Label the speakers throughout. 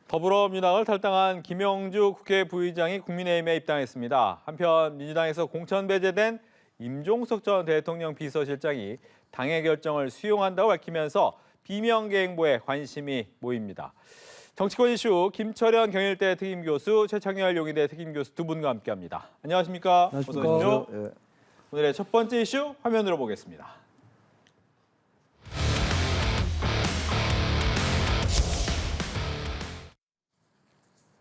Speaker 1: 더불어민주당을 탈당한 김영주 국회 부의장이 국민의힘에 입당했습니다. 한편 민주당에서 공천 배제된 임종석 전 대통령 비서실장이 당의 결정을 수용한다고 밝히면서 비명계 행보에 관심이 모입니다. 정치권 이슈 김철현 경일대 특임교수, 최창렬 용의대 특임교수 두 분과 함께합니다. 안녕하십니까? 어서 오십시오.
Speaker 2: 예.
Speaker 1: 오늘의 첫 번째 이슈 화면으로 보겠습니다.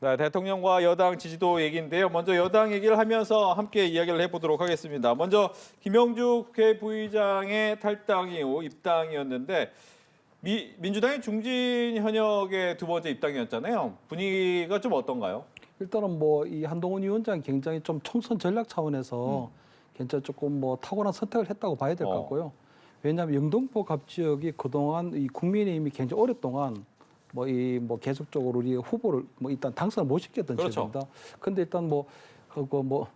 Speaker 1: 네, 대통령과 여당 지지도 얘기인데요. 먼저 여당 얘기를 하면서 함께 이야기를 해보도록 하겠습니다. 먼저 김영주 국회 부의장의 탈당 이후 입당이었는데 민주당의 중진 현역의 두 번째 입당이었잖아요. 분위기가 좀 어떤가요?
Speaker 2: 일단은 뭐 이 한동훈 위원장이 굉장히 좀 총선 전략 차원에서 굉장히 조금 뭐 탁월한 선택을 했다고 봐야 될 것 같고요. 왜냐하면 영등포 갑 지역이 그동안 이 국민의힘이 굉장히 오랫동안 뭐 계속적으로 우리 후보를 뭐 일단 당선을 못 시켰던 지역입니다. 근데 일단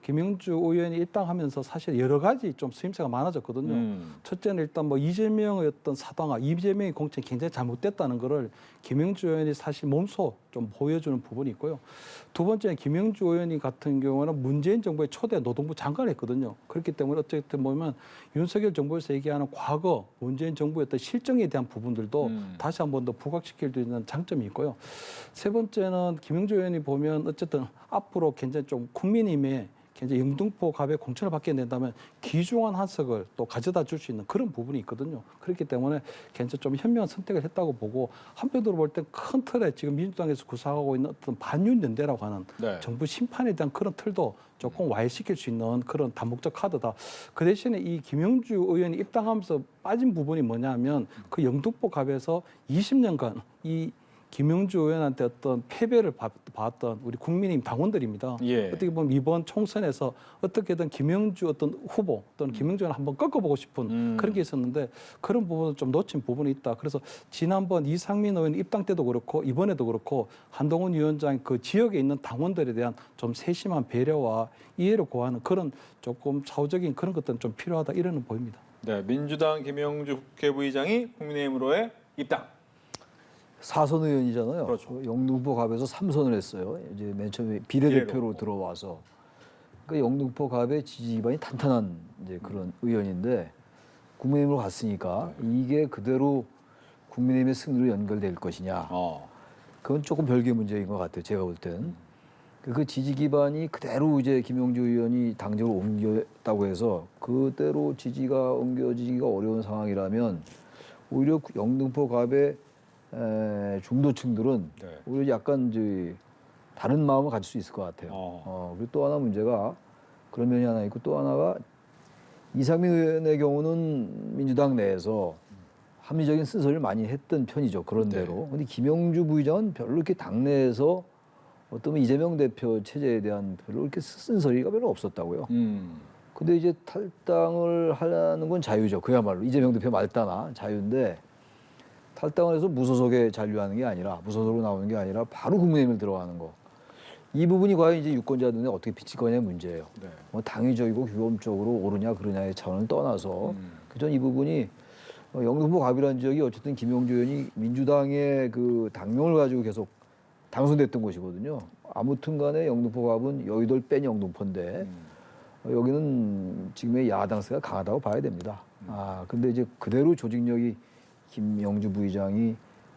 Speaker 2: 김영주 의원이 입당하면서 사실 여러 가지 좀 수임새가 많아졌거든요. 첫째는 일단 뭐 이재명의 어떤 사당화, 이재명의 공천이 굉장히 잘못됐다는 거를 김영주 의원이 사실 몸소 좀 보여주는 부분이 있고요. 두 번째는 김영주 의원이 같은 경우는 문재인 정부의 초대 노동부 장관을 했거든요. 그렇기 때문에 어쨌든 보면 윤석열 정부에서 얘기하는 과거 문재인 정부의 어떤 실정에 대한 부분들도 다시 한 번 더 부각시킬 수 있는 장점이 있고요. 세 번째는 김영주 의원이 보면 어쨌든 앞으로 굉장히 좀 국민의힘에 굉장히 영등포 갑에 공천을 받게 된다면 귀중한 한석을 또 가져다 줄 수 있는 그런 부분이 있거든요. 그렇기 때문에 굉장히 좀 현명한 선택을 했다고 보고 한편으로 볼 때 큰 틀에 지금 민주당에서 구사하고 있는 어떤 반윤연대라고 하는 정부 심판에 대한 그런 틀도 조금 와해시킬 수 있는 그런 다목적 카드다. 그 대신에 이 김영주 의원이 입당하면서 빠진 부분이 뭐냐면 그 영등포 갑에서 20년간 이 김영주 의원한테 어떤 패배를 봤던 우리 국민의힘 당원들입니다. 어떻게 보면 이번 총선에서 어떻게든 김영주 어떤 후보 또는 김영주 의원을 한번 꺾어보고 싶은 그런 게 있었는데 그런 부분은 좀 놓친 부분이 있다. 그래서 지난번 이상민 의원 입당 때도 그렇고 이번에도 그렇고 한동훈 위원장 그 지역에 있는 당원들에 대한 좀 세심한 배려와 이해를 구하는 그런 조금 사후적인 그런 것들은 좀 필요하다 이러는 보입니다.
Speaker 1: 네, 민주당 김영주 국회 부의장이 국민의힘으로의 입당.
Speaker 3: 4선 의원이잖아요.
Speaker 1: 그렇죠.
Speaker 3: 영등포 갑에서 3선을 했어요. 이제 맨 처음에 비례대표로 들어와서. 그러니까 영등포 갑의 지지 기반이 탄탄한 이제 그런 의원인데 국민의힘으로 갔으니까 이게 그대로 국민의힘의 승리로 연결될 것이냐. 그건 조금 별개의 문제인 것 같아요. 제가 볼 때는. 그 지지 기반이 그대로 이제 김영주 의원이 당적으로 옮겼다고 해서 그대로 지지가 옮겨지기가 어려운 상황이라면 오히려 영등포 갑의 중도층들은 오히려 약간 이제 다른 마음을 가질 수 있을 것 같아요. 그리고 또 하나 문제가 그런 면이 하나 있고 또 하나가 이상민 의원의 경우는 민주당 내에서 합리적인 쓴소리를 많이 했던 편이죠. 그런대로. 근데 김영주 부의장은 별로 이렇게 당내에서 어떤 이재명 대표 체제에 대한 별로 이렇게 쓴소리가 별로 없었다고요. 근데 이제 탈당을 하려는 건 자유죠. 그야말로 이재명 대표 말따나 자유인데 탈당을 해서 무소속에 잔류하는 게 아니라 무소속으로 나오는 게 아니라 바로 국민의힘을 들어가는 거. 이 부분이 과연 이제 유권자들한테 어떻게 비칠 거냐의 문제예요. 뭐 당위적이고 규범적으로 옳으냐 그르냐의 차원을 떠나서 저는 이 부분이 영등포 갑이라는 지역이 어쨌든 김영주 의원이 민주당의 그 당명을 가지고 계속 당선됐던 곳이거든요. 아무튼 간에 영등포 갑은 여의도를 뺀 영등포인데 여기는 지금의 야당세가 강하다고 봐야 됩니다. 근데 이제 그대로 조직력이 김영주 부의장이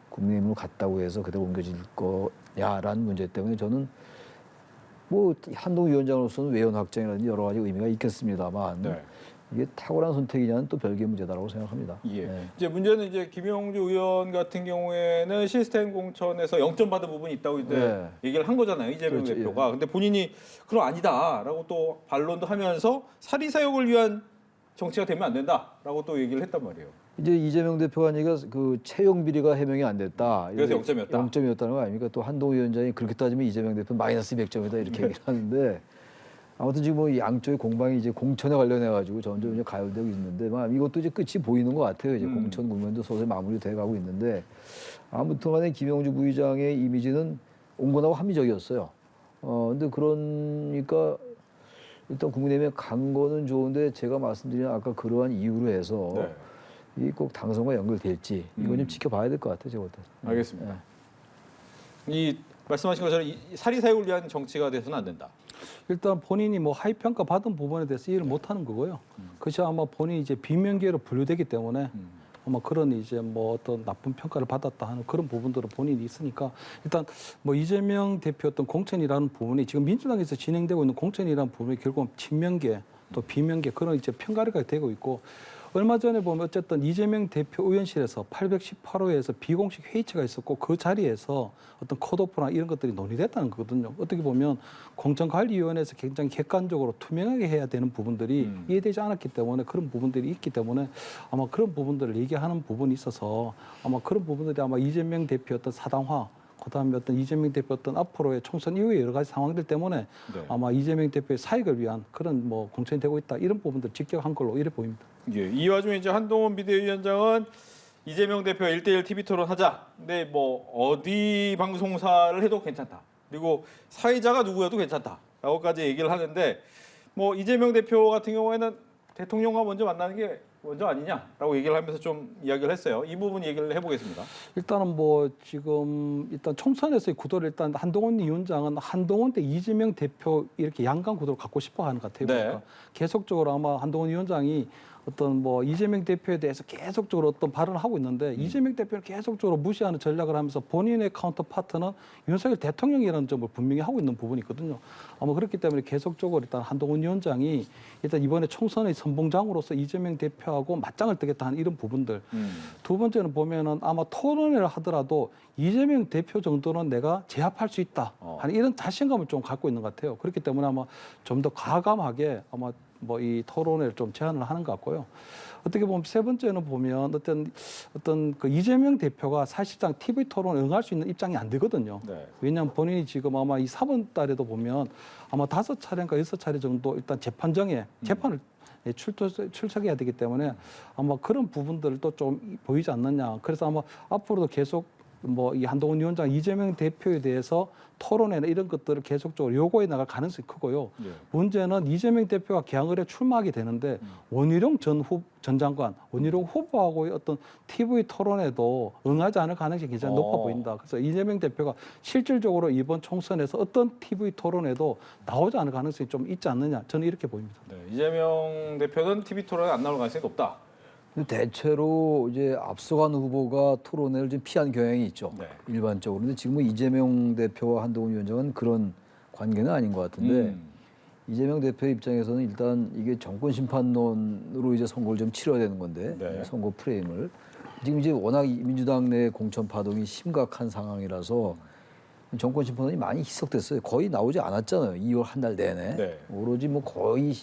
Speaker 3: 국민의힘으로 갔다고 해서 그대로 옮겨질 거냐라는 문제 때문에 저는 뭐 한동훈 위원장으로서는 외연 확장이라든지 여러 가지 의미가 있겠습니다만 이게 탁월한 선택이냐는 또 별개의 문제다라고 생각합니다.
Speaker 1: 이제 문제는 이제 김영주 의원 같은 경우에는 시스템 공천에서 0점 받은 부분이 있다고 이제 얘기를 한 거잖아요. 이재명 대표가. 근데 본인이 그럼 아니다라고 또 반론도 하면서 사리사욕을 위한 정치가 되면 안 된다라고 또 얘기를 했단 말이에요.
Speaker 3: 이제 이재명 대표가 한 얘기가 그 채용 비리가 해명이 안 됐다.
Speaker 1: 그래서 0점이었다.
Speaker 3: 0점이었다는 거 아닙니까? 또 한동훈 위원장이 그렇게 따지면 이재명 대표 마이너스 100점이다 이렇게 얘기를 하는데 아무튼 지금 뭐 양쪽의 공방이 이제 공천에 관련해 가지고 점점 이제 가열되고 있는데 이것도 이제 끝이 보이는 것 같아요. 이제 공천 국면도 서서히 마무리돼 가고 있는데 아무튼간에 김영주 부의장의 이미지는 온건하고 합리적이었어요. 근데 그러니까 일단 국민의힘에 간 거는 좋은데 제가 말씀드린 아까 그러한 이유로 해서 이 꼭 당선과 연결될지 이건 좀 지켜봐야 될 것 같아요, 제가 볼 때.
Speaker 1: 알겠습니다. 이 말씀하신 것처럼 사리사욕을 위한 정치가 돼서는 안 된다.
Speaker 2: 일단 본인이 뭐 하위 평가 받은 부분에 대해서 이해를 못하는 거고요. 그것이 아마 본인이 이제 비명계로 분류되기 때문에 아마 그런 이제 뭐 어떤 나쁜 평가를 받았다 하는 그런 부분들은 본인이 있으니까 일단 뭐 이재명 대표 어떤 공천이라는 부분이 지금 민주당에서 진행되고 있는 공천이라는 부분이 결국은 친명계 또 비명계 그런 이제 편가르가 되고 있고 얼마 전에 보면 어쨌든 이재명 대표 의원실에서 818호에서 비공식 회의체가 있었고 그 자리에서 어떤 컷오프나 이런 것들이 논의됐다는 거거든요. 어떻게 보면 공천관리위원회에서 굉장히 객관적으로 투명하게 해야 되는 부분들이 이해되지 않았기 때문에 그런 부분들이 있기 때문에 아마 그런 부분들을 얘기하는 부분이 있어서 아마 그런 부분들이 아마 이재명 대표 어떤 사당화 그다음에 어떤 이재명 대표 어떤 앞으로의 총선 이후의 여러 가지 상황들 때문에
Speaker 1: 네.
Speaker 2: 아마 이재명 대표의 사익을 위한 그런 뭐 공천이 되고 있다 이런 부분들 직격한 걸로 이래 보입니다.
Speaker 1: 예, 이 와중에 이제 한동훈 비대위원장은 이재명 대표 1대1 TV 토론하자. 근데 뭐 어디 방송사를 해도 괜찮다. 그리고 사회자가 누구여도 괜찮다라고까지 얘기를 하는데 뭐 이재명 대표 같은 경우에는 대통령과 먼저 만나는 게 먼저 아니냐라고 얘기를 하면서 좀 이야기를 했어요. 이 부분 얘기를 해보겠습니다.
Speaker 2: 일단은 뭐 지금 일단 총선에서의 구도를 일단 한동훈 위원장은 한동훈 대 이재명 대표 이렇게 양강 구도를 갖고 싶어 하는 것 같아요.
Speaker 1: 네.
Speaker 2: 그러니까 계속적으로 아마 한동훈 위원장이 어떤 뭐 이재명 대표에 대해서 계속적으로 어떤 발언을 하고 있는데 이재명 대표를 계속적으로 무시하는 전략을 하면서 본인의 카운터 파트는 윤석열 대통령이라는 점을 분명히 하고 있는 부분이 있거든요. 아마 그렇기 때문에 계속적으로 일단 한동훈 위원장이 일단 이번에 총선의 선봉장으로서 이재명 대표하고 맞짱을 뜨겠다 하는 이런 부분들. 두 번째는 보면은 아마 토론회를 하더라도 이재명 대표 정도는 내가 제압할 수 있다 하는 이런 자신감을 좀 갖고 있는 것 같아요. 그렇기 때문에 아마 좀 더 과감하게 아마 뭐 이 토론회를 좀 제안을 하는 것 같고요. 어떻게 보면 세 번째는 보면 어떤 그 이재명 대표가 사실상 TV 토론에 응할 수 있는 입장이 안 되거든요.
Speaker 1: 네.
Speaker 2: 왜냐하면 본인이 지금 아마 이 4번 달에도 보면 아마 5차례인가 6차례 정도 일단 재판정에 재판을 출석해야 되기 때문에 아마 그런 부분들을 또 좀 보이지 않느냐. 그래서 아마 앞으로도 계속 뭐 이 한동훈 위원장 이재명 대표에 대해서 토론회나 이런 것들을 계속적으로 요구해 나갈 가능성이 크고요.
Speaker 1: 예.
Speaker 2: 문제는 이재명 대표가 개항을에 출마하게 되는데 원희룡 전 장관, 원희룡 후보하고의 어떤 TV 토론에도 응하지 않을 가능성이 굉장히 높아 보인다. 그래서 이재명 대표가 실질적으로 이번 총선에서 어떤 TV 토론에도 나오지 않을 가능성이 좀 있지 않느냐. 저는 이렇게 보입니다.
Speaker 1: 네, 이재명 대표는 TV 토론에 안 나올 가능성이 높다.
Speaker 3: 대체로 이제 앞서간 후보가 토론회를 좀 피한 경향이 있죠.
Speaker 1: 네.
Speaker 3: 일반적으로. 근데 지금은 이재명 대표와 한동훈 위원장은 그런 관계는 아닌 것 같은데 이재명 대표 입장에서는 일단 이게 정권 심판론으로 이제 선거를 좀 치러야 되는 건데
Speaker 1: 네.
Speaker 3: 선거 프레임을 지금 이제 워낙 민주당 내 공천 파동이 심각한 상황이라서 정권 심판론이 많이 희석됐어요. 거의 나오지 않았잖아요. 2월 한 달 내내.
Speaker 1: 네.
Speaker 3: 오로지 뭐 거의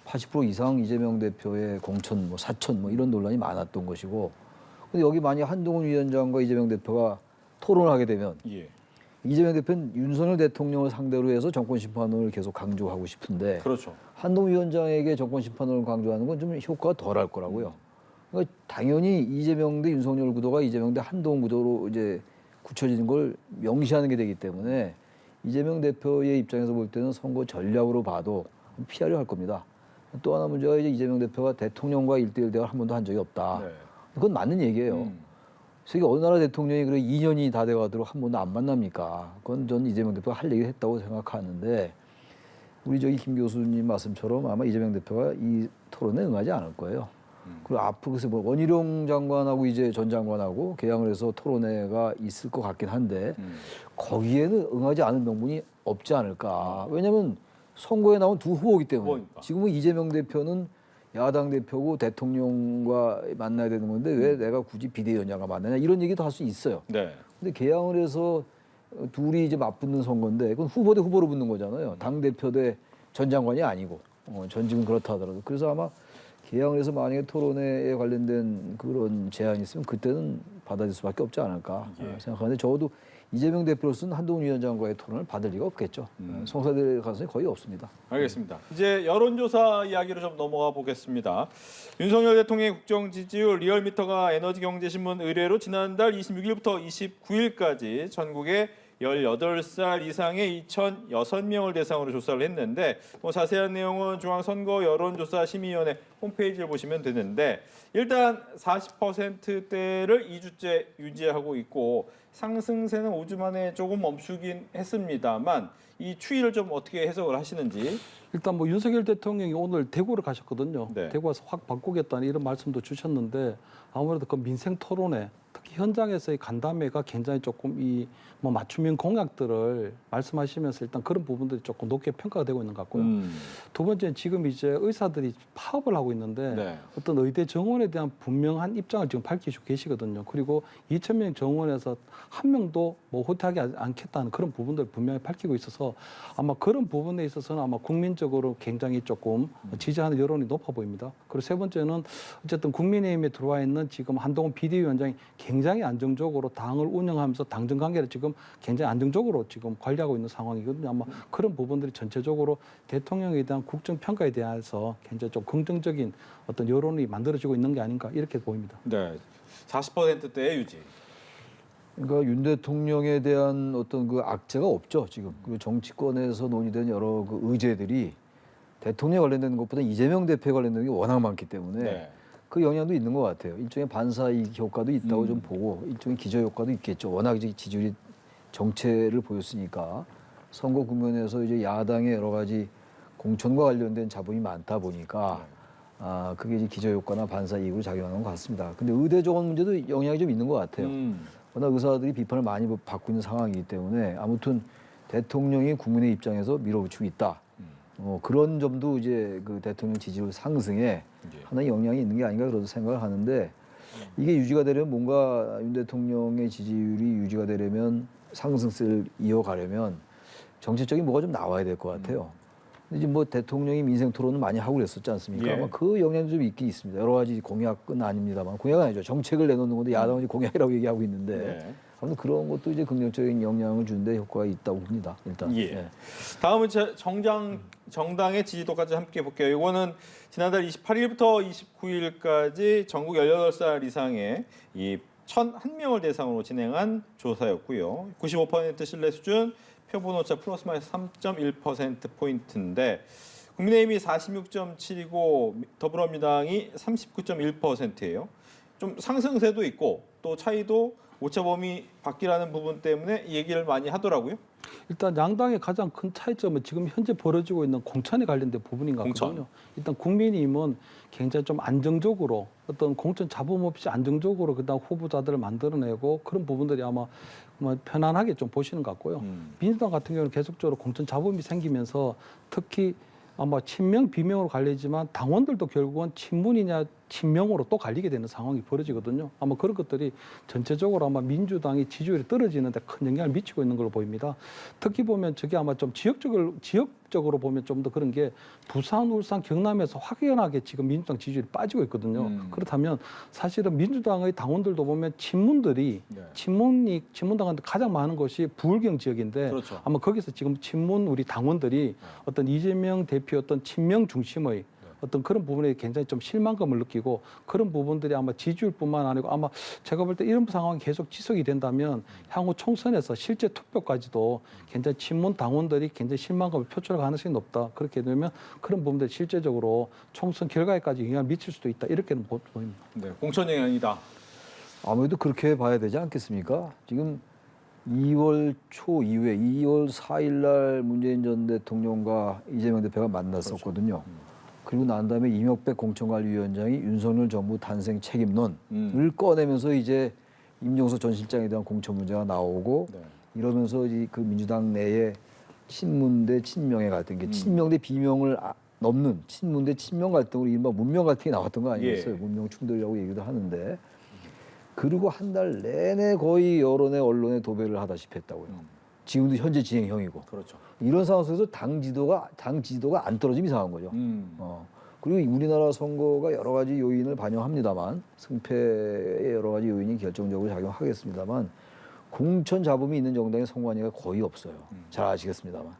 Speaker 3: 80% 이상 이재명 대표의 공천, 뭐 사천, 뭐 이런 논란이 많았던 것이고, 근데 여기 만약 한동훈 위원장과 이재명 대표가 토론하게 되면
Speaker 1: 예.
Speaker 3: 이재명 대표는 윤석열 대통령을 상대로 해서 정권 심판을 계속 강조하고 싶은데,
Speaker 1: 그렇죠.
Speaker 3: 한동훈 위원장에게 정권 심판을 강조하는 건 좀 효과가 덜할 거라고요. 그러니까 당연히 이재명 대 윤석열 구도가 이재명 대 한동훈 구도로 이제 굳혀지는 걸 명시하는 게 되기 때문에 이재명 대표의 입장에서 볼 때는 선거 전략으로 봐도 피하려 할 겁니다. 또 하나 문제가 이제 이재명 대표가 대통령과 1대1 대화를 한 번도 한 적이 없다.
Speaker 1: 네.
Speaker 3: 그건 맞는 얘기예요. 세계 어느 나라 대통령이 그래 2년이 다 돼가도록 한 번도 안 만납니까? 그건 전 이재명 대표가 할 얘기를 했다고 생각하는데 우리 저기 김 교수님 말씀처럼 아마 이재명 대표가 이 토론에 응하지 않을 거예요. 그리고 앞으로 글쎄 뭐 원희룡 장관하고 이제 전 장관하고 개항을 해서 토론회가 있을 것 같긴 한데 거기에는 응하지 않은 명분이 없지 않을까. 왜냐하면 선거에 나온 두 후보이기 때문에
Speaker 1: 후보니까.
Speaker 3: 지금은 이재명 대표는 야당 대표고 대통령과 만나야 되는 건데 왜 내가 굳이 비대위원장과 만나냐 이런 얘기도 할 수 있어요.
Speaker 1: 네.
Speaker 3: 근데 개항을 해서 둘이 이제 맞붙는 선거인데 그건 후보 대 후보로 붙는 거잖아요. 당 대표 대 전 장관이 아니고 전직은 그렇다 하더라도 그래서 아마 개항을 해서 만약에 토론회에 관련된 그런 제안이 있으면 그때는 받아들일 수밖에 없지 않을까 생각하는데 적어도 이재명 대표로서는 한동훈 위원장과의 토론을 받을 리가 없겠죠. 성사될 가능성이 거의 없습니다.
Speaker 1: 알겠습니다. 이제 여론조사 이야기로 좀 넘어가 보겠습니다. 윤석열 대통령의 국정 지지율 리얼미터가 에너지경제신문 의뢰로 지난달 26일부터 29일까지 전국의 18살 이상의 2,006명을 대상으로 조사를 했는데 자세한 내용은 중앙선거 여론조사 심의위원회 홈페이지를 보시면 되는데 일단 40%대를 2주째 유지하고 있고 상승세는 5주 만에 조금 멈추긴 했습니다만 이 추이를 좀 어떻게 해석을 하시는지.
Speaker 2: 일단 뭐 윤석열 대통령이 오늘 대구를 가셨거든요.
Speaker 1: 네.
Speaker 2: 대구 와서 확 바꾸겠다는 이런 말씀도 주셨는데 아무래도 그 민생 토론회 특히 현장에서의 간담회가 굉장히 조금 이 뭐 맞춤형 공약들을 말씀하시면서 일단 그런 부분들이 조금 높게 평가가 되고 있는 것 같고요. 두 번째는 지금 이제 의사들이 파업을 하고 있는데
Speaker 1: 네.
Speaker 2: 어떤 의대 정원에 대한 분명한 입장을 지금 밝히시고 계시거든요. 그리고 2,000명 정원에서 한 명도 뭐 후퇴하지 않겠다는 그런 부분들을 분명히 밝히고 있어서 아마 그런 부분에 있어서는 아마 국민적으로 굉장히 조금 지지하는 여론이 높아 보입니다. 그리고 세 번째는 어쨌든 국민의힘에 들어와 있는 지금 한동훈 비대위원장이 굉장히 안정적으로 당을 운영하면서 당정 관계를 지금 굉장히 안정적으로 지금 관리하고 있는 상황이거든요. 아마 그런 부분들이 전체적으로 대통령에 대한 국정 평가에 대해서 굉장히 좀 긍정적인 어떤 여론이 만들어지고 있는 게 아닌가 이렇게 보입니다.
Speaker 1: 네. 40%대의 유지.
Speaker 3: 그러니까 윤 대통령에 대한 어떤 그 악재가 없죠. 지금 그 정치권에서 논의된 여러 그 의제들이 대통령에 관련된 것보다 이재명 대표에 관련된 게 워낙 많기 때문에
Speaker 1: 네.
Speaker 3: 그 영향도 있는 것 같아요. 일종의 반사이익 효과도 있다고 좀 보고 일종의 기저 효과도 있겠죠. 워낙 이제 지지율이 정체를 보였으니까 선거 국면에서 이제 야당의 여러 가지 공천과 관련된 자본이 많다 보니까 그게 이제 기저 효과나 반사이익으로 작용하는 것 같습니다. 근데 의대 정원 문제도 영향이 좀 있는 것 같아요. 워낙 의사들이 비판을 많이 받고 있는 상황이기 때문에 아무튼 대통령이 국민의 입장에서 밀어붙이고 있다. 그런 점도 이제 그 대통령 지지율 상승에 하나의 영향이 있는 게 아닌가 그런 생각을 하는데 이게 유지가 되려면 뭔가 윤 대통령의 지지율이 유지가 되려면 상승세를 이어가려면 정책적인 뭐가 좀 나와야 될 것 같아요. 근데 이제 뭐 대통령이 민생 토론을 많이 하고 그랬었지 않습니까?
Speaker 1: 예.
Speaker 3: 아마 그 영향도 좀 있긴 있습니다. 여러 가지 공약은 아닙니다만 공약은 아니죠. 정책을 내놓는 건데 야당은 공약이라고 얘기하고 있는데
Speaker 1: 네.
Speaker 3: 아무튼 그런 것도 이제 긍정적인 영향을 주는데 효과가 있다고 봅니다. 일단.
Speaker 1: 예. 다음은 정당의 지지도까지 함께 볼게요. 이거는 지난달 28일부터 29일까지 전국 18살 이상의 이 1,001명을 대상으로 진행한 조사였고요. 95% 신뢰 수준, 표본 오차 플러스 마이너스 3.1%포인트인데 국민의힘이 46.7이고 더불어민주당이 39.1%예요. 좀 상승세도 있고 또 차이도 오차 범위 밖이라는 부분 때문에 얘기를 많이 하더라고요.
Speaker 2: 일단 양당의 가장 큰 차이점은 지금 현재 벌어지고 있는 공천에 관련된 부분인 것 같거든요. 일단 국민의힘은 굉장히 좀 안정적으로 어떤 공천 잡음 없이 안정적으로 그다음 후보자들을 만들어내고 그런 부분들이 아마 뭐 편안하게 좀 보시는 것 같고요. 민주당 같은 경우는 계속적으로 공천 잡음이 생기면서 특히 아마 친명 비명으로 갈리지만 당원들도 결국은 친문이냐 친명으로 또 갈리게 되는 상황이 벌어지거든요. 아마 그런 것들이 전체적으로 아마 민주당이 지지율이 떨어지는데 큰 영향을 미치고 있는 걸로 보입니다. 특히 보면 저게 아마 좀 지역적으로 보면 좀 더 그런 게 부산, 울산, 경남에서 확연하게 지금 민주당 지지율이 빠지고 있거든요. 그렇다면 사실은 민주당의 당원들도 보면 친문들이 친문당한테 가장 많은 것이 부울경 지역인데
Speaker 1: 그렇죠.
Speaker 2: 아마 거기서 지금 친문 우리 당원들이 어떤 이재명 대표 어떤 친명 중심의 어떤 그런 부분에 굉장히 좀 실망감을 느끼고 그런 부분들이 아마 지지율뿐만 아니고 아마 제가 볼 때 이런 상황이 계속 지속이 된다면 향후 총선에서 실제 투표까지도 굉장히 친문 당원들이 굉장히 실망감을 표출할 가능성이 높다. 그렇게 되면 그런 부분들이 실제적으로 총선 결과에까지 영향을 미칠 수도 있다. 이렇게는 보입니다.
Speaker 1: 네, 공천 영향이다.
Speaker 3: 아무래도 그렇게 봐야 되지 않겠습니까? 지금 2월 초 이후에 2월 4일 날 문재인 전 대통령과 이재명 대표가 만났었거든요. 그리고 난 다음에 임혁백 공천관리위원장이 윤석열 정부 탄생 책임론을 꺼내면서 이제 임종석 전 실장에 대한 공천 문제가 나오고 이러면서 이제 그 민주당 내에 친문 대 친명의 갈등, 친명 대 비명을 넘는 친문 대 친명 갈등으로 이른바 문명 갈등이 나왔던 거 아니겠어요? 문명 충돌이라고 얘기도 하는데 그리고 한 달 내내 거의 여론의 언론에 도배를 하다시피 했다고요. 지금도 현재 진행형이고.
Speaker 1: 그렇죠.
Speaker 3: 이런 상황 속에서 당 지지도가 안 떨어지면 이상한 거죠. 그리고 우리나라 선거가 여러 가지 요인을 반영합니다만 승패의 여러 가지 요인이 결정적으로 작용하겠습니다만 공천 잡음이 있는 정당의 선관위가 거의 없어요. 잘 아시겠습니다만.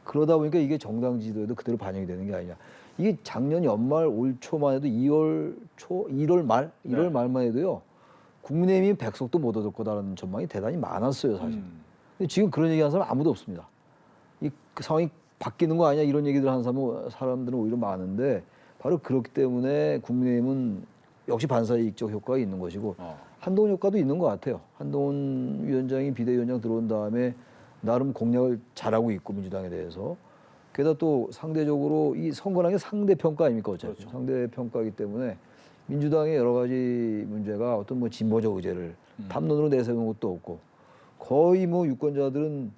Speaker 3: 그러다 보니까 이게 정당 지지도에도 그대로 반영이 되는 게 아니냐. 이게 작년 연말 올 초만 해도 1월 말만 해도요. 국민의힘이 100석도 못 얻을 거다라는 전망이 대단히 많았어요, 사실. 근데 지금 그런 얘기하는 사람 아무도 없습니다. 그 상황이 바뀌는 거 아니야 이런 얘기들 하는 사람들은 오히려 많은데 바로 그렇기 때문에 국민의힘은 역시 반사이익적 효과가 있는 것이고 한동훈 효과도 있는 것 같아요. 한동훈 위원장이 비대위원장 들어온 다음에 나름 공략을 잘하고 있고 민주당에 대해서 게다가 또 상대적으로 이 선거라는 게 상대평가 아닙니까 어차피
Speaker 1: 그렇죠.
Speaker 3: 상대평가이기 때문에 민주당의 여러 가지 문제가 어떤 뭐 진보적 의제를 담론으로 내세우는 것도 없고 거의 뭐 유권자들은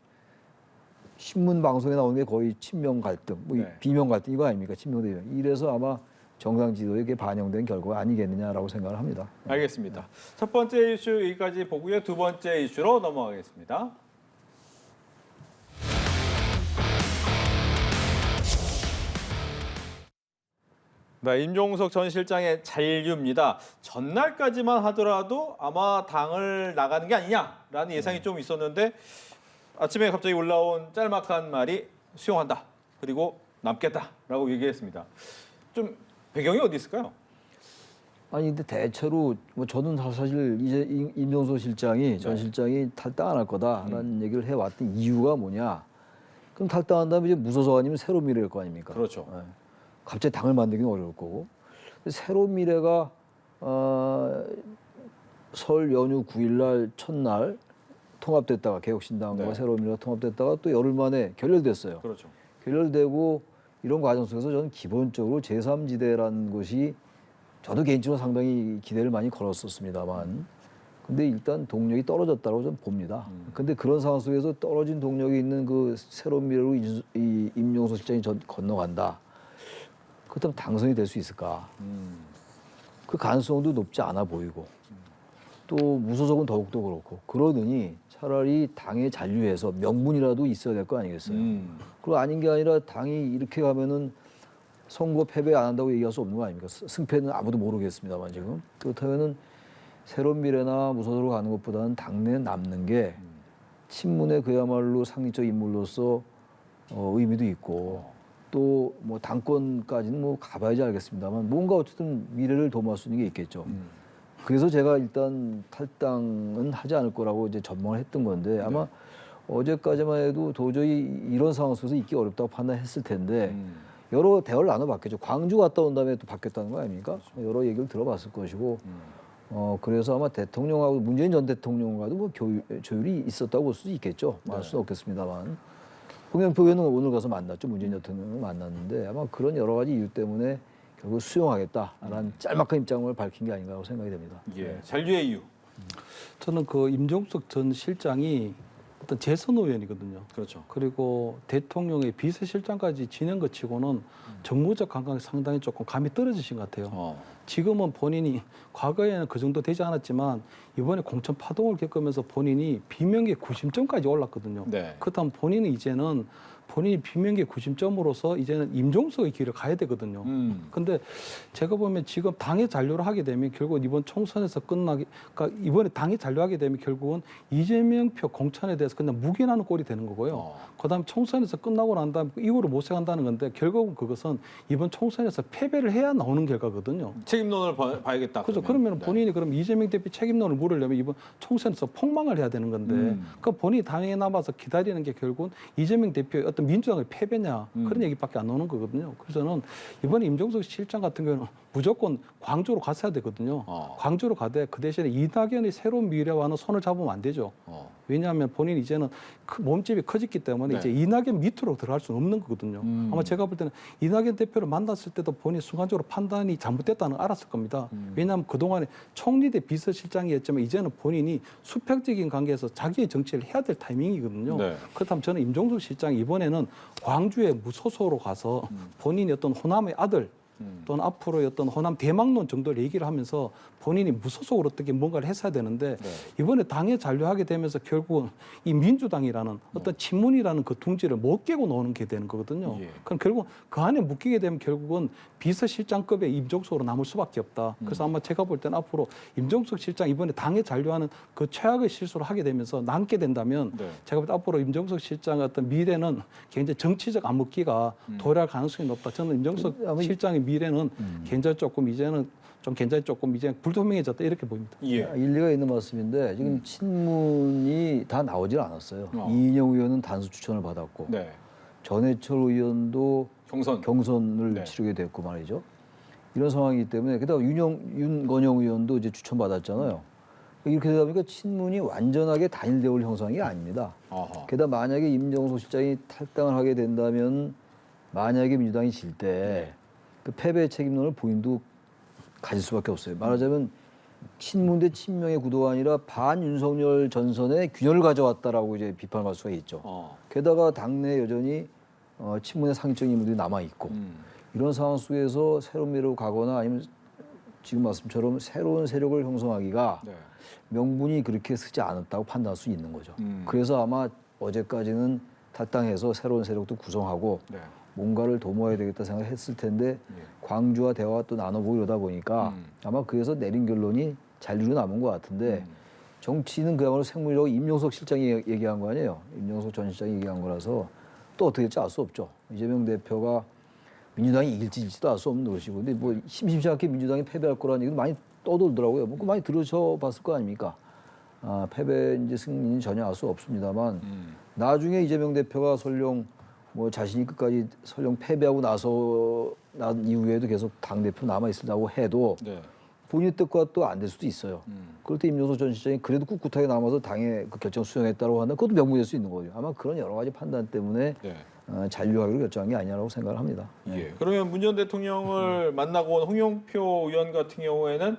Speaker 3: 신문 방송에 나오는 게 거의 친명 갈등, 뭐
Speaker 1: 네.
Speaker 3: 비명 갈등 이거 아닙니까? 친명 대명. 이래서 아마 정당 지도에 반영된 결과가 아니겠느냐라고 생각을 합니다.
Speaker 1: 알겠습니다. 첫 번째 이슈 여기까지 보고요. 두 번째 이슈로 넘어가겠습니다. 네, 임종석 전 실장의 잔류입니다. 전날까지만 하더라도 아마 당을 나가는 게 아니냐라는 예상이 좀 있었는데 아침에 갑자기 올라온 짤막한 말이 수용한다. 그리고 남겠다라고 얘기했습니다. 좀 배경이 어디 있을까요?
Speaker 3: 아니 근데 대체로 뭐 저는 사실 이제 임종석 실장이 전 실장이 탈당 안 할 거다라는 얘기를 해왔던 이유가 뭐냐? 그럼 탈당한다면 이제 무소속 아니면 새로운 미래일 거 아닙니까?
Speaker 1: 그렇죠.
Speaker 3: 네. 갑자기 당을 만들기는 어려울 거고 새로운 미래가 설 연휴 9일날 첫날 통합됐다가 개혁신당과
Speaker 1: 네.
Speaker 3: 새로운 미래가 통합됐다가 또 열흘 만에 결렬됐어요.
Speaker 1: 그렇죠.
Speaker 3: 결렬되고 이런 과정 속에서 저는 기본적으로 제3지대라는 것이 저도 개인적으로 상당히 기대를 많이 걸었었습니다만 근데 일단 동력이 떨어졌다고 저는 봅니다. 근데 그런 상황 속에서 떨어진 동력이 있는 그 새로운 미래로 이 임종석 실장이 건너간다. 그렇다면 당선이 될 수 있을까? 그 가능성도 높지 않아 보이고 또 무소속은 더욱더 그렇고 그러느니 차라리 당에 잔류해서 명분이라도 있어야 될 거 아니겠어요? 그리고 아닌 게 아니라 당이 이렇게 가면은 선거 패배 안 한다고 얘기할 수 없는 거 아닙니까? 승패는 아무도 모르겠습니다만 지금 그렇다면은 새로운 미래나 무소속으로 가는 것보다는 당내에 남는 게 친문의 그야말로 상징적 인물로서 의미도 있고 또 뭐 당권까지는 뭐 가봐야지 알겠습니다만 뭔가 어쨌든 미래를 도모할 수 있는 게 있겠죠. 그래서 제가 일단 탈당은 하지 않을 거라고 이제 전망을 했던 건데 아마 어제까지만 해도 도저히 이런 상황 속에서 있기 어렵다고 판단했을 텐데 여러 대화를 나눠봤겠죠. 광주 갔다 온 다음에 또 바뀌었다는 거 아닙니까? 여러 얘기를 들어봤을 것이고 그래서 아마 대통령하고 문재인 전 대통령과도 뭐 조율이 있었다고 볼 수도 있겠죠. 말 수는 없겠습니다만 홍영표 의원은 오늘 가서 만났죠. 문재인 대통령을 만났는데 아마 그런 여러 가지 이유 때문에 결국 수용하겠다라는 짤막한 입장을 밝힌 게 아닌가라고 생각이 됩니다.
Speaker 1: 예, 잔류의 이유.
Speaker 2: 저는 그 임종석 전 실장이 어떤 재선 의원이거든요.
Speaker 1: 그렇죠.
Speaker 2: 그리고 대통령의 비서실장까지 지낸 것 치고는 정무적 감각이 상당히 조금 감이 떨어지신 것 같아요. 지금은 본인이 과거에는 그 정도 되지 않았지만 이번에 공천 파동을 겪으면서 본인이 비명계 90점까지 올랐거든요.
Speaker 1: 네.
Speaker 2: 그렇다면 본인은 이제는 본인이 비명계 90점으로서 이제는 임종석의 길을 가야 되거든요. 근데 제가 보면 지금 당에 잔류를 하게 되면 결국 이번 총선에서 그러니까 이번에 당에 잔류하게 되면 결국은 이재명 표 공천에 대해서 그냥 묵인하는 꼴이 되는 거고요. 그다음에 총선에서 끝나고 난 다음에 이후로 모색한다는 건데 결국은 그것은 이번 총선에서 패배를 해야 나오는 결과거든요.
Speaker 1: 책임론을 봐야겠다.
Speaker 2: 그렇죠. 그러면 본인이 그럼 이재명 대표 책임론을 물으려면 이번 총선에서 폭망을 해야 되는 건데 그 본인이 당에 남아서 기다리는 게 결국은 이재명 대표의 어떤 민주당의 패배냐 그런 얘기밖에 안 나오는 거거든요. 그래서 저는 이번에 임종석 실장 같은 경우는 무조건 광주로 갔어야 되거든요. 광주로 가되 그 대신에 이낙연의 새로운 미래와는 손을 잡으면 안 되죠. 왜냐하면 본인이 이제는 몸집이 커졌기 때문에
Speaker 1: 네.
Speaker 2: 이제 이낙연 밑으로 들어갈 수는 없는 거거든요. 아마 제가 볼 때는 이낙연 대표를 만났을 때도 본인이 순간적으로 판단이 잘못됐다는 걸 알았을 겁니다. 왜냐하면 그동안에 총리대 비서실장이었지만 이제는 본인이 수평적인 관계에서 자기의 정치를 해야 될 타이밍이거든요.
Speaker 1: 네.
Speaker 2: 그렇다면 저는 임종석 실장이 이번에는 광주에 무소속으로 가서 본인이 어떤 호남의 아들 또는 앞으로의 어떤 호남 대망론 정도를 얘기를 하면서 본인이 무소속으로 어떻게 뭔가를 했어야 되는데 이번에 당에 잔류하게 되면서 결국은 이 민주당이라는 어떤 친문이라는 그 둥지를 못 깨고 노는 게 되는 거거든요.
Speaker 1: 예.
Speaker 2: 그럼 결국 그 안에 묶이게 되면 결국은 비서실장급의 임종석으로 남을 수밖에 없다. 그래서 아마 제가 볼 때는 앞으로 임종석 실장 이번에 당에 잔류하는 그 최악의 실수를 하게 되면서 남게 된다면
Speaker 1: 네.
Speaker 2: 제가 볼 때 앞으로 임종석 실장의 어떤 미래는 굉장히 정치적 암흑기가 도래할 가능성이 높다. 저는 임종석 실장의 미래는 굉장히 조금 이제는 좀 굉장히 조금 이제 불투명해졌다 이렇게 보입니다.
Speaker 1: 예.
Speaker 3: 일리가 있는 말씀인데 지금 친문이 다 나오질 않았어요. 이인영 의원은 단수 추천을 받았고
Speaker 1: 네.
Speaker 3: 전해철 의원도
Speaker 1: 경선.
Speaker 3: 경선을
Speaker 1: 네.
Speaker 3: 치르게 됐고 말이죠. 이런 상황이기 때문에 게다가 윤건영 의원도 이제 추천받았잖아요. 이렇게 되다 보니까 친문이 완전하게 단일 대우를 형성한 게 아닙니다.
Speaker 1: 어허.
Speaker 3: 게다가 만약에 임종석 실장이 탈당을 하게 된다면 만약에 민주당이 질 때 그 패배 책임론을 본인도 가질 수밖에 없어요. 말하자면 친문 대 친명의 구도가 아니라 반윤석열 전선에 균열을 가져왔다라고 이제 비판을 받을 수가 있죠. 게다가 당내 여전히 친문의 상징적인 인물들이 남아 있고 이런 상황 속에서 새로운 미래로 가거나 아니면 지금 말씀처럼 새로운 세력을 형성하기가
Speaker 1: 네.
Speaker 3: 명분이 그렇게 쓰지 않았다고 판단할 수 있는 거죠. 그래서 아마 어제까지는 탈당해서 새로운 세력도 구성하고
Speaker 1: 네.
Speaker 3: 뭔가를 도모해야 되겠다 생각했을 텐데 광주와 대화가 또 나눠보고 이러다 보니까 아마 그래서 내린 결론이 잔류로 남은 것 같은데 정치는 그야말로 생물이라고 임종석 실장이 얘기한 거 아니에요. 임종석 전 실장이 얘기한 거라서 또 어떻게 될지 알 수 없죠. 이재명 대표가 민주당이 이길지 질지도 알 수 없는 것이고 근데 뭐 심심치 않게 민주당이 패배할 거라는 얘기도 많이 떠돌더라고요. 뭐 많이 들으셔봤을 거 아닙니까? 패배인지 승리인지 전혀 알 수 없습니다만 나중에 이재명 대표가 설령 뭐 자신이 끝까지 설령 패배하고 난 이후에도 계속 당대표 남아있으려고 해도
Speaker 1: 네.
Speaker 3: 본인의 뜻과 또 안 될 수도 있어요. 그럴 때 임종석 전 실장이 그래도 꿋꿋하게 남아서 당의 그 결정 수용했다고 한다면 그것도 명분일 수 있는 거죠. 아마 그런 여러 가지 판단 때문에
Speaker 1: 네.
Speaker 3: 잔류하기로 결정한 게 아니라고 생각을 합니다.
Speaker 1: 예. 그러면 문 전 대통령을 만나고 온 홍영표 의원 같은 경우에는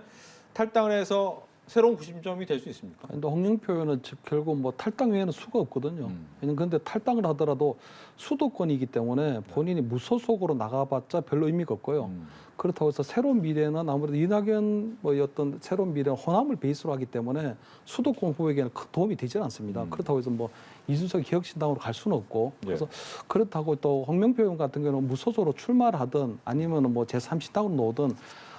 Speaker 1: 탈당을 해서 새로운 구심점이 될 수 있습니까?
Speaker 2: 근데 홍영표 의원은 결국 뭐 탈당 외에는 수가 없거든요. 왜냐면 근데 탈당을 하더라도 수도권이기 때문에 본인이 무소속으로 나가봤자 별로 의미가 없고요. 그렇다고 해서 새로운 미래는 아무래도 이낙연 뭐 어떤 새로운 미래는 호남을 베이스로 하기 때문에 수도권 후보에게는 큰 도움이 되지 않습니다. 그렇다고 해서 뭐 이준석 기혁신당으로 갈 수는 없고 그래서 그렇다고 또 홍명표 의원 같은 경우는 무소속으로 출마를 하든 아니면 뭐 제3신당으로 놓든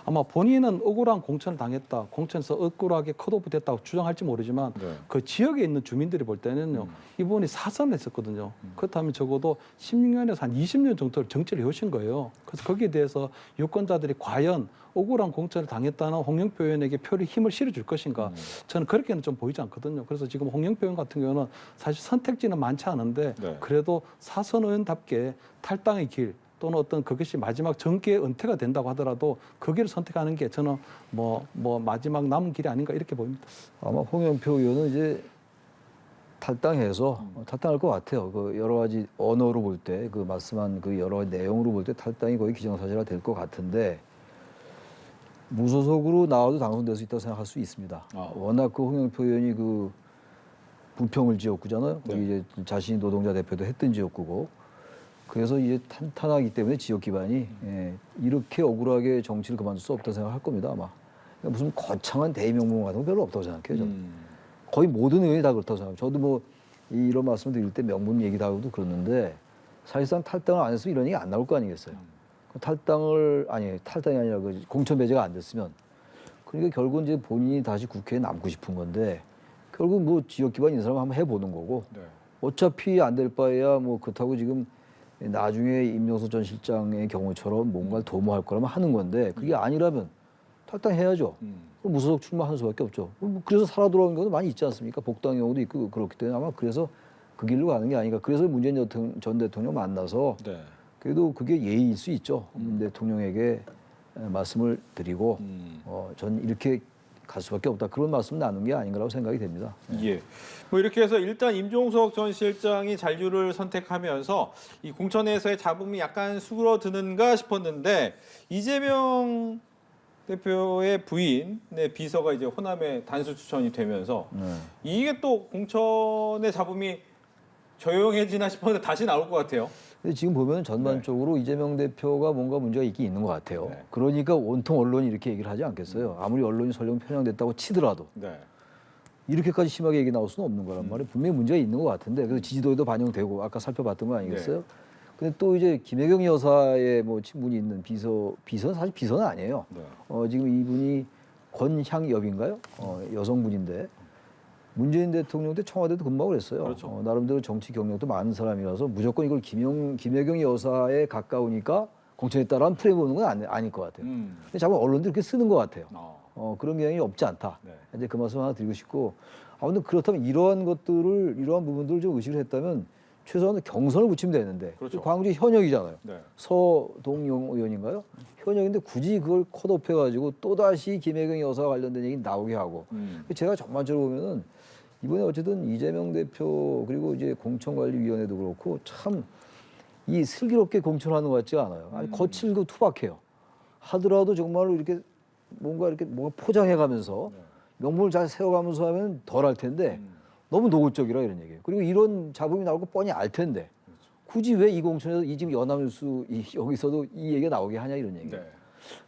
Speaker 2: 아마 본인은 억울한 공천을 당했다. 공천에서 억울하게 컷오프 됐다고 주장할지 모르지만 그 지역에 있는 주민들이 볼 때는요. 이분이 사선을 했었거든요. 그렇다면 적어도 16년에서 한 20년 정도를 정치를 해오신 거예요. 그래서 거기에 대해서 유권자들이 과연 억울한 공천을 당했다는 홍영표 의원에게 표를 힘을 실어줄 것인가. 저는 그렇게는 좀 보이지 않거든요. 그래서 지금 홍영표 의원 같은 경우는 사실 선택지는 많지 않은데 그래도 사선 의원답게 탈당의 길 또는 어떤 그것이 마지막 정계의 은퇴가 된다고 하더라도 그 길을 선택하는 게 저는 뭐 마지막 남은 길이 아닌가 이렇게 보입니다.
Speaker 3: 아마 홍영표 의원은 이제 탈당해서 탈당할 것 같아요. 그 여러 가지 언어로 볼 때 그 말씀한 그 여러 가지 내용으로 볼 때 탈당이 거의 기정사실화 될 것 같은데 무소속으로 나와도 당선될 수 있다고 생각할 수 있습니다. 워낙 그 홍영표 의원이 그 부평을 지역구잖아요. 거기 이제 자신이 노동자 대표도 했던 지역구고. 그래서 이제 탄탄하기 때문에 지역 기반이 이렇게 억울하게 정치를 그만둘 수 없다고 생각할 겁니다 아마. 그러니까 무슨 거창한 대의명분 같은 거 별로 없다고 생각해요 저는. 거의 모든 의원이 다 그렇다고 생각해요. 저도 뭐 이런 말씀을 드릴 때 명분 얘기도 하고도 그러는데 사실상 탈당을 안 했으면 이런 얘기 안 나올 거 아니겠어요. 탈당이 아니라 그 공천 배제가 안 됐으면 그러니까 결국은 이제 본인이 다시 국회에 남고 싶은 건데 결국 뭐 지역 기반 있는 사람 한번 해보는 거고 어차피 안 될 바에야 뭐 그렇다고 지금 나중에 임종석 전 실장의 경우처럼 뭔가를 도모할 거라면 하는 건데 그게 아니라면 탈당해야죠. 그럼 무소속 출마하는 수밖에 없죠. 그래서 살아 돌아오는 경우도 많이 있지 않습니까? 복당의 경우도 있고 그렇기 때문에 아마 그래서 그 길로 가는 게 아닌가. 그래서 문재인 전 대통령 만나서 그래도 그게 예의일 수 있죠. 문 대통령에게 말씀을 드리고 전 이렇게 갈 수밖에 없다. 그런 말씀 나눈 게 아닌가라고 생각이 됩니다.
Speaker 1: 예. 뭐 이렇게 해서 일단 임종석 전 실장이 잔류를 선택하면서 이 공천에서의 잡음이 약간 수그러드는가 싶었는데 이재명 대표의 부인의 비서가 이제 호남에 단수 추천이 되면서 이게 또 공천의 잡음이 조용해지나 싶었는데 다시 나올 것 같아요.
Speaker 3: 근데 지금 보면 전반적으로 이재명 대표가 뭔가 문제가 있긴 있는 것 같아요. 그러니까 온통 언론이 이렇게 얘기를 하지 않겠어요. 아무리 언론이 설령 편향됐다고 치더라도 이렇게까지 심하게 얘기 나올 수는 없는 거란 말이에요. 분명히 문제가 있는 것 같은데 그래서 지지도에도 반영되고 아까 살펴봤던 거 아니겠어요? 근데 또 이제 김혜경 여사의 뭐 친분이 있는 비서는 사실 비서는 아니에요. 지금 이분이 권향엽인가요? 여성분인데 문재인 대통령 때 청와대도 근무하고 그랬어요. 나름대로 정치 경력도 많은 사람이라서 무조건 이걸 김혜경 여사에 가까우니까 공천했다라는 프레임 보는 건 아닐 것 같아요. 근데 자꾸 언론들이 그렇게 쓰는 것 같아요. 그런 경향이 없지 않다.
Speaker 1: 네.
Speaker 3: 이제 그 말씀 하나 드리고 싶고, 근데 그렇다면 이러한 부분들을 좀 의식을 했다면 최소한 경선을 붙이면 되는데,
Speaker 1: 그렇죠.
Speaker 3: 광주의 현역이잖아요.
Speaker 1: 네.
Speaker 3: 서동용 의원인가요? 현역인데 굳이 그걸 컷오프해가지고 또다시 김혜경 여사와 관련된 얘기 나오게 하고, 제가 전반적으로 보면은 이번에 어쨌든 이재명 대표 그리고 이제 공천관리위원회도 그렇고 참 이 슬기롭게 공천하는 것 같지가 않아요. 아니 거칠고 투박해요. 하더라도 정말로 이렇게 뭔가 포장해가면서 명분을 잘 세워가면서 하면 덜 할 텐데 너무 노골적이라 이런 얘기예요. 그리고 이런 잡음이 나올 거 뻔히 알 텐데 굳이 왜 이 공천에서 이 지금 연합뉴스 여기서도 이 얘기가 나오게 하냐 이런 얘기예요.
Speaker 1: 네.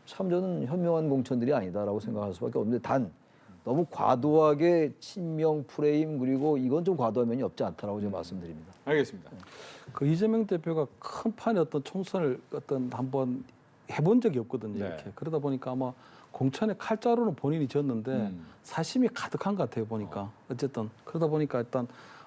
Speaker 3: 참 저는 현명한 공천들이 아니다라고 생각할 수밖에 없는데 단 너무 과도하게 친명 프레임 그리고 이건 좀 과도한 면이 없지 않다라고 제가 말씀드립니다.
Speaker 1: 알겠습니다.
Speaker 2: 그 이재명 대표가 큰 판의 어떤 총선을 한번 해본 적이 없거든요.
Speaker 1: 네.
Speaker 2: 이렇게 그러다 보니까 아마 공천의 칼자루는 본인이 졌는데 사심이 가득한 것 같아요. 보니까 어쨌든 그러다 보니까 일단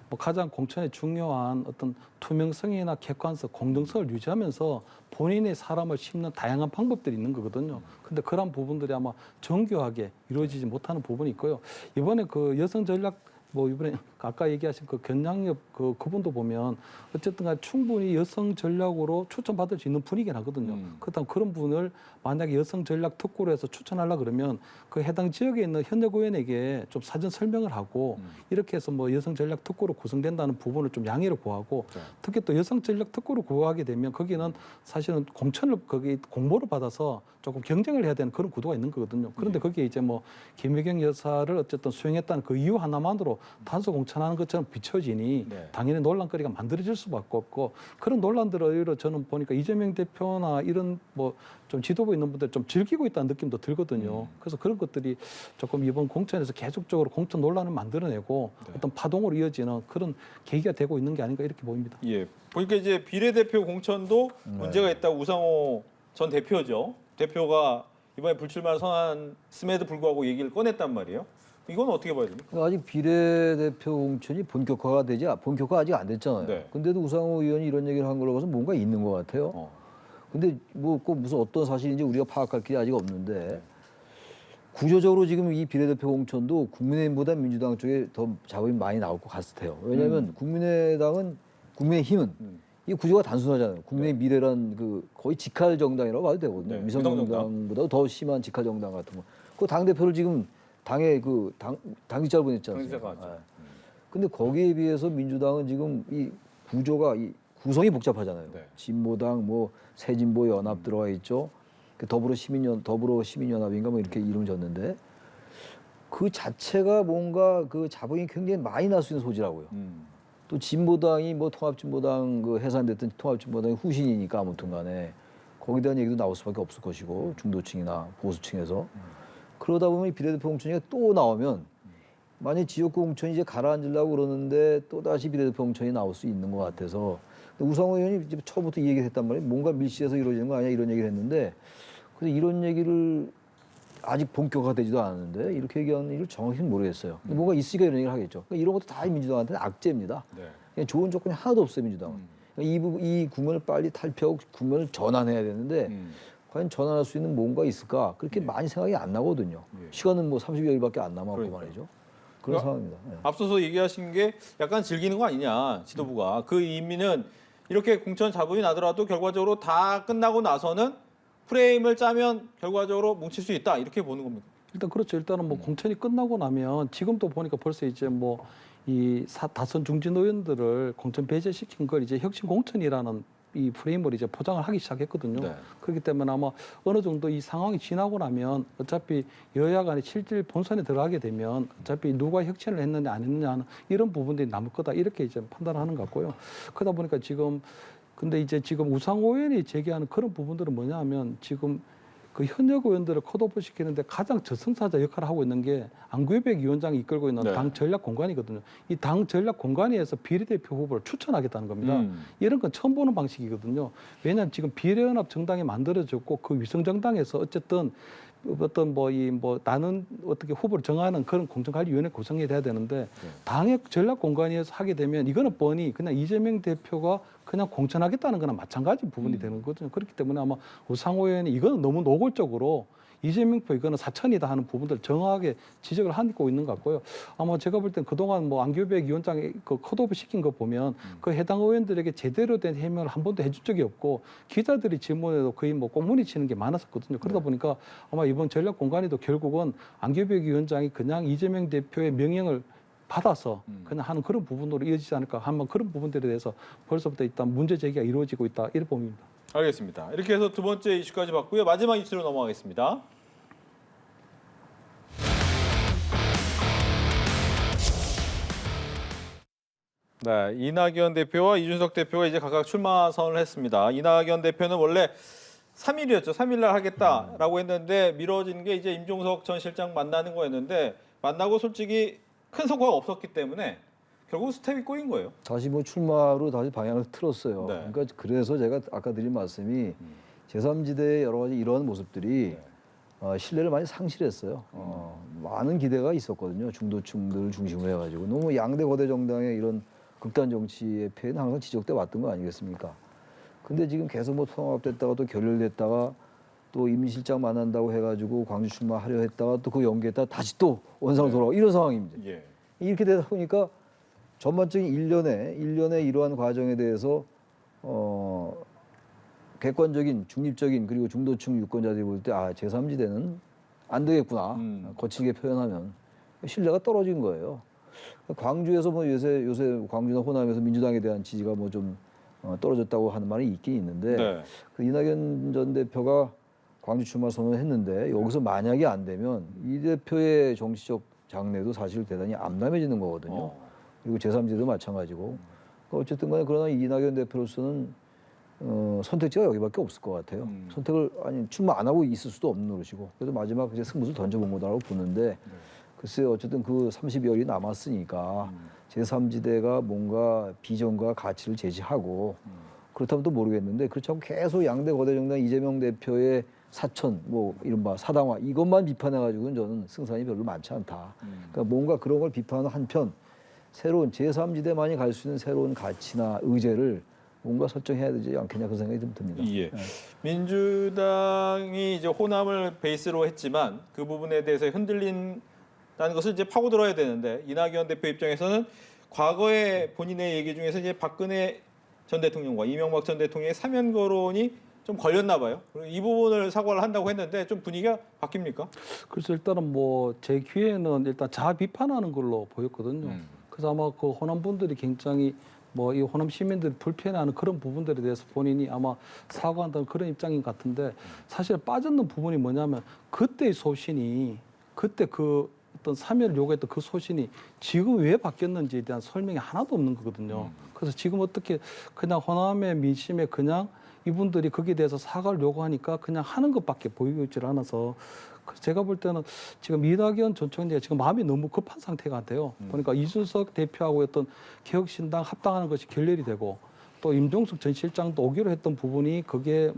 Speaker 2: 뭐 가장 공천의 중요한 어떤 투명성이나 객관성, 공정성을 유지하면서 본인의 사람을 심는 다양한 방법들이 있는 거거든요. 근데 그런 부분들이 아마 정교하게 이루어지지 못하는 부분이 있고요. 이번에 그 여성 전략 뭐 이번에 아까 얘기하신 그 견양엽 그분도 보면 어쨌든 간에 충분히 여성 전략으로 추천받을 수 있는 분이긴 하거든요. 그렇다면 그런 분을 만약에 여성 전략 특구로 해서 추천하려 그러면 그 해당 지역에 있는 현역 의원에게 좀 사전 설명을 하고 이렇게 해서 뭐 여성 전략 특구로 구성된다는 부분을 좀 양해를 구하고 특히 또 여성 전략 특구로 구하게 되면 거기는 사실은 공천을 거기 공모를 받아서 조금 경쟁을 해야 되는 그런 구도가 있는 거거든요. 그런데 거기에 이제 뭐 김혜경 여사를 어쨌든 수용했다는 그 이유 하나만으로 단서 공천하는 것처럼 비춰지니 당연히 논란거리가 만들어질 수밖에 없고 그런 논란들을 오히려 저는 보니까 이재명 대표나 이런 뭐 좀 지도부 있는 분들 좀 즐기고 있다는 느낌도 들거든요. 그래서 그런 것들이 조금 이번 공천에서 계속적으로 공천 논란을 만들어내고 어떤 파동으로 이어지는 그런 계기가 되고 있는 게 아닌가 이렇게 보입니다.
Speaker 1: 예. 보니까 이제 비례대표 공천도 문제가 있다고 우상호 전 대표죠. 대표가 이번에 불출마를 선언했음에도 불구하고 얘기를 꺼냈단 말이에요. 이건 어떻게 봐야 됩니까?
Speaker 3: 그러니까 아직 비례대표 공천이 본격화가 아직 안 됐잖아요.
Speaker 1: 네.
Speaker 3: 근데도 우상호 의원이 이런 얘기를 한 걸로 봐서 뭔가 있는 것 같아요. 근데 뭐 꼭 무슨 어떤 사실인지 우리가 파악할 길이 아직 없는데 구조적으로 지금 이 비례대표 공천도 국민의힘보다 민주당 쪽에 더 자본이 많이 나올 것 같아요. 왜냐하면 국민의힘은 이 구조가 단순하잖아요. 국민의 미래란 그 거의 직할 정당이라고 봐도 되거든요.
Speaker 1: 네.
Speaker 3: 미성정당보다 더 심한 직할 정당 같은 거. 그 당 대표를 지금 당의 그 당직자로 보냈지 않습니까?
Speaker 1: 당직자가
Speaker 3: 근데 거기에 비해서 민주당은 지금 이 구조가 이 구성이 복잡하잖아요.
Speaker 1: 네.
Speaker 3: 진보당, 뭐 새진보 연합 들어가 있죠. 그 더불어 시민연합인가 뭐 이렇게 이름 졌는데 그 자체가 뭔가 그 자본이 굉장히 많이 날 수 있는 소지라고요. 또 진보당이 뭐 통합진보당 그 해산됐던 통합진보당의 후신이니까 아무튼간에 거기에 대한 얘기도 나올 수밖에 없을 것이고 중도층이나 보수층에서 그러다 보면 이 비례대표 공천이 또 나오면 만약 지역구 공천이 이제 가라앉으려고 그러는데 또 다시 비례대표 공천이 나올 수 있는 것 같아서 우상호 의원이 이제 처음부터 이 얘기를 했단 말이에요. 뭔가 밀실에서 이루어지는 거 아니야 이런 얘기를 했는데 그래서 이런 얘기를 아직 본격화되지도 않았는데 이렇게 얘기하는 일을 정확히는 모르겠어요. 뭔가 있으니까 이런 얘기를 하겠죠. 그러니까 이런 것도 다 민주당한테는 악재입니다. 그냥 좋은 조건이 하나도 없어요 민주당은. 이 국면을 빨리 탈피하고 국면을 전환해야 되는데 과연 전환할 수 있는 뭔가 있을까? 그렇게 많이 생각이 안 나거든요. 시간은 뭐 30여일밖에 안 남았고
Speaker 1: 그러니까요.
Speaker 3: 말이죠. 그런 상황입니다. 네.
Speaker 1: 앞서서 얘기하신 게 약간 즐기는 거 아니냐 지도부가. 그 의미는 이렇게 공천 잡음이 나더라도 결과적으로 다 끝나고 나서는 프레임을 짜면 결과적으로 뭉칠 수 있다 이렇게 보는 겁니까?
Speaker 2: 일단 그렇죠. 일단은 뭐 공천이 끝나고 나면 지금도 보니까 벌써 이제 뭐 이 다선 중진 의원들을 공천 배제시킨 걸 이제 혁신 공천이라는 이 프레임을 이제 포장을 하기 시작했거든요.
Speaker 1: 네.
Speaker 2: 그렇기 때문에 아마 어느 정도 이 상황이 지나고 나면 어차피 여야 간에 실질 본선에 들어가게 되면 어차피 누가 혁신을 했느냐 안 했느냐 하는 이런 부분들이 남을 거다 이렇게 이제 판단을 하는 것 같고요. 그러다 보니까 근데 이제 지금 우상호 의원이 제기하는 그런 부분들은 뭐냐 하면 지금 그 현역 의원들을 컷오프 시키는데 가장 저승사자 역할을 하고 있는 게 안구혜백 위원장이 이끌고 있는
Speaker 1: 네.
Speaker 2: 당 전략 공관이거든요. 이 당 전략 공관위에서 비례대표 후보를 추천하겠다는 겁니다. 이런 건 처음 보는 방식이거든요. 왜냐하면 지금 비례연합 정당이 만들어졌고 그 위성정당에서 어쨌든 어떤 나는 어떻게 후보를 정하는 그런 공정관리위원회 구성이 돼야 되는데 당의 전략 공간에서 하게 되면 이거는 뻔히 그냥 이재명 대표가 그냥 공천하겠다는 거나 마찬가지 부분이 되는 거거든요. 그렇기 때문에 아마 우상호 의원이 이거는 너무 노골적으로 이재명 표 이거는 사천이다 하는 부분들 정확하게 지적을 하고 있는 것 같고요. 아마 제가 볼 땐 그동안 안규백 위원장이 그 컷오프 시킨 거 보면 그 해당 의원들에게 제대로 된 해명을 한 번도 해준 적이 없고 기자들이 질문에도 거의 꽁무니 치는 게 많았었거든요. 그러다 보니까 아마 이번 전략 공간에도 결국은 안규백 위원장이 그냥 이재명 대표의 명령을 받아서 그냥 하는 그런 부분으로 이어지지 않을까 하면 그런 부분들에 대해서 벌써부터 일단 문제 제기가 이루어지고 있다 이런 봅니다.
Speaker 1: 알겠습니다. 이렇게 해서 두 번째 이슈까지 봤고요. 마지막 이슈로 넘어가겠습니다. 네, 이낙연 대표와 이준석 대표가 이제 각각 출마 선언을 했습니다. 이낙연 대표는 원래 3일이었죠. 3일 날 하겠다라고 했는데 미뤄진 게 이제 임종석 전 실장 만나는 거였는데 만나고 솔직히 큰 성과가 없었기 때문에 결국 스텝이 꼬인 거예요.
Speaker 3: 다시 출마로 다시 방향을 틀었어요.
Speaker 1: 네.
Speaker 3: 그러니까 그래서 제가 아까 드린 말씀이 제3지대의 여러 가지 이러한 모습들이 신뢰를 많이 상실했어요. 많은 기대가 있었거든요. 중도층들 중심으로 해가지고 너무 양대 거대 정당의 이런 극단 정치의 폐해는 항상 지적돼 왔던 거 아니겠습니까? 근데 지금 계속 통합됐다가 또 결렬됐다가 또 임 실장 만난다고 해가지고 광주 출마하려 했다가 또 그 연기했다가 다시 또 원상으로 돌아가고 이런 상황입니다.
Speaker 1: 예.
Speaker 3: 이렇게 되다 보니까 전반적인 일련의 이러한 과정에 대해서 객관적인 중립적인 그리고 중도층 유권자들이 볼 때 제3지대는 안 되겠구나. 거칠게 표현하면 신뢰가 떨어진 거예요. 광주에서 요새 광주나 호남에서 민주당에 대한 지지가 좀 떨어졌다고 하는 말이 있긴 있는데
Speaker 1: 네.
Speaker 3: 그 이낙연 전 대표가 광주 출마 선언을 했는데 여기서 만약에 안 되면 이 대표의 정치적 장래도 사실 대단히 암담해지는 거거든요. 그리고 제3지대도 마찬가지고. 어쨌든 간에 그러나 이낙연 대표로서는 선택지가 여기밖에 없을 것 같아요. 선택을 출마 안 하고 있을 수도 없는 노릇이고. 그래서 마지막 이제 승부를 던져본 거다라고 보는데 글쎄 어쨌든 그 30여일이 남았으니까 제3지대가 뭔가 비전과 가치를 제시하고 그렇다면 또 모르겠는데 그렇지 않고 계속 양대 거대 정당 이재명 대표의 사천, 이른바 사당화 이것만 비판해가지고는 저는 승산이 별로 많지 않다. 그러니까 뭔가 그런 걸 비판하는 한편 새로운 제3지대만이 갈 수 있는 새로운 가치나 의제를 뭔가 설정해야 되지 않겠냐 그 생각이 좀 듭니다.
Speaker 1: 예. 민주당이 이제 호남을 베이스로 했지만 그 부분에 대해서 흔들린다는 것을 이제 파고들어야 되는데 이낙연 대표 입장에서는 과거의 본인의 얘기 중에서 이제 박근혜 전 대통령과 이명박 전 대통령의 사면 거론이 좀 걸렸나 봐요. 이 부분을 사과를 한다고 했는데 좀 분위기가 바뀝니까?
Speaker 2: 그래서 일단은 제 귀에는 일단 자아 비판하는 걸로 보였거든요. 그래서 아마 그 호남 분들이 굉장히 이 호남 시민들이 불편해하는 그런 부분들에 대해서 본인이 아마 사과한다는 그런 입장인 것 같은데 사실 빠졌는 부분이 뭐냐면 그때의 소신이 그때 그 어떤 사면을 요구했던 그 소신이 지금 왜 바뀌었는지에 대한 설명이 하나도 없는 거거든요. 그래서 지금 어떻게 그냥 호남의 민심에 그냥 이분들이 거기에 대해서 사과를 요구하니까 그냥 하는 것밖에 보이고 있질 않아서 제가 볼 때는 지금 이낙연 전 총리가 지금 마음이 너무 급한 상태가 같아요. 보니까 이준석 대표하고 어떤 개혁신당 합당하는 것이 결렬이 되고 또 임종석 전 실장도 오기로 했던 부분이 그게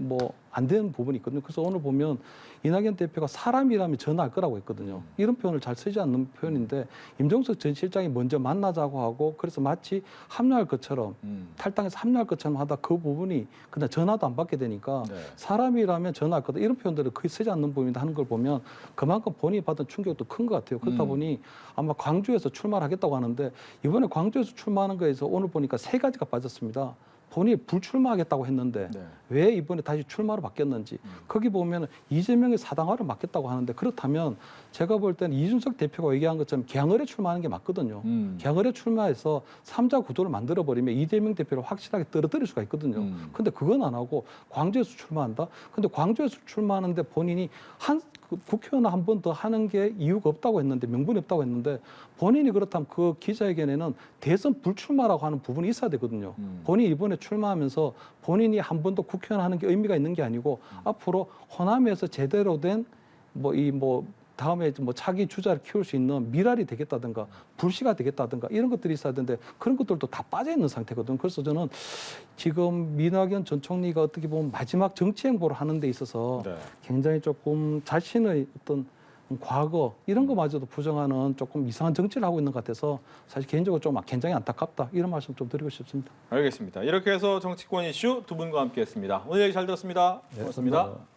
Speaker 2: 안 되는 부분이 있거든요. 그래서 오늘 보면 이낙연 대표가 사람이라면 전화할 거라고 했거든요. 이런 표현을 잘 쓰지 않는 표현인데 임종석 전 실장이 먼저 만나자고 하고 그래서 마치 합류할 것처럼 탈당해서 합류할 것처럼 하다 그 부분이 그냥 전화도 안 받게 되니까 사람이라면 전화할 거다 이런 표현들을 거의 쓰지 않는 부분이다 하는 걸 보면 그만큼 본인이 받은 충격도 큰 것 같아요. 그렇다 보니 아마 광주에서 출마를 하겠다고 하는데 이번에 광주에서 출마하는 거에서 오늘 보니까 3가지가 빠졌습니다. 본인이 불출마하겠다고 했는데 왜 이번에 다시 출마로 바뀌었는지 거기 보면 이재명의 사당화를 맡겠다고 하는데 그렇다면 제가 볼 때는 이준석 대표가 얘기한 것처럼 개항을에 출마하는 게 맞거든요. 개항을에 출마해서 3자 구도를 만들어버리면 이재명 대표를 확실하게 떨어뜨릴 수가 있거든요. 근데 그건 안 하고 광주에서 출마한다? 근데 광주에서 출마하는데 본인이 국회의원 한 번 더 하는 게 이유가 없다고 했는데 명분이 없다고 했는데 본인이 그렇다면 그 기자회견에는 대선 불출마라고 하는 부분이 있어야 되거든요. 본인이 이번에 출마하면서 본인이 한 번 더 국회의원 하는 게 의미가 있는 게 아니고 앞으로 호남에서 제대로 된 다음에 뭐 차기 주자를 키울 수 있는 미랄이 되겠다든가 불씨가 되겠다든가 이런 것들이 있어야 되는데 그런 것들도 다 빠져 있는 상태거든요. 그래서 저는 지금 민학연 전 총리가 어떻게 보면 마지막 정치 행보를 하는 데 있어서
Speaker 1: 네.
Speaker 2: 굉장히 조금 자신의 어떤 과거 이런 거마저도 부정하는 조금 이상한 정치를 하고 있는 것 같아서 사실 개인적으로 좀 굉장히 안타깝다 이런 말씀 좀 드리고 싶습니다.
Speaker 1: 알겠습니다. 이렇게 해서 정치권 이슈 두 분과 함께했습니다. 오늘 얘기 잘 들었습니다. 고맙습니다.
Speaker 3: 감사합니다.